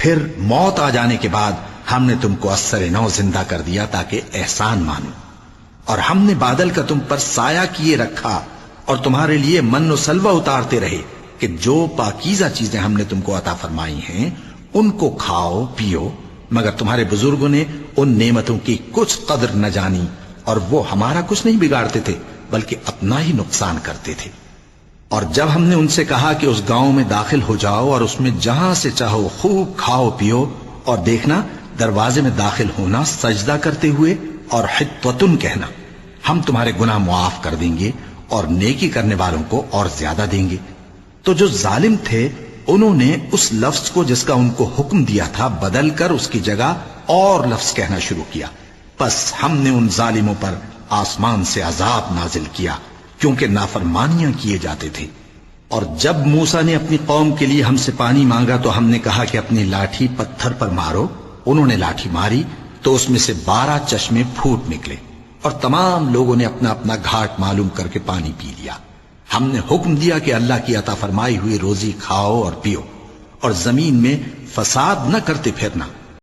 پھر موت آ جانے کے بعد ہم نے تم کو اثر نو زندہ کر دیا تاکہ احسان مانو، اور ہم نے بادل کا تم پر سایہ کیے رکھا اور تمہارے لیے من و سلوہ اتارتے رہے کہ جو پاکیزہ چیزیں ہم نے تم کو عطا فرمائی ہیں ان کو کھاؤ پیو، مگر تمہارے بزرگوں نے ان نعمتوں کی کچھ قدر نہ جانی اور وہ ہمارا کچھ نہیں بگاڑتے تھے بلکہ اپنا ہی نقصان کرتے تھے۔ اور جب ہم نے ان سے کہا کہ اس گاؤں میں داخل ہو جاؤ اور اس میں جہاں سے چاہو خوب کھاؤ پیو، اور دیکھنا دروازے میں داخل ہونا سجدہ کرتے ہوئے اور حطوۃن کہنا، ہم تمہارے گناہ معاف کر دیں گے اور نیکی کرنے والوں کو اور زیادہ دیں گے۔ تو جو ظالم تھے انہوں نے اس لفظ کو جس کا ان کو حکم دیا تھا بدل کر اس کی جگہ اور لفظ کہنا شروع کیا، پس ہم نے ان ظالموں پر آسمان سے عذاب نازل کیا کیونکہ نافرمانیاں کیے جاتے تھے۔ اور جب موسیٰ نے اپنی قوم کے لیے ہم سے پانی مانگا تو ہم نے کہا کہ اپنی لاٹھی پتھر پر مارو، انہوں نے لاٹھی ماری تو اس میں سے 12 چشمے پھوٹ نکلے اور تمام لوگوں نے اپنا اپنا گھاٹ معلوم کر کے پانی پی لیا۔ ہم نے حکم دیا کہ اللہ کی عطا فرمائی ہوئی روزی کھاؤ اور پیو اور زمین میں فساد نہ کرتے پھرنا،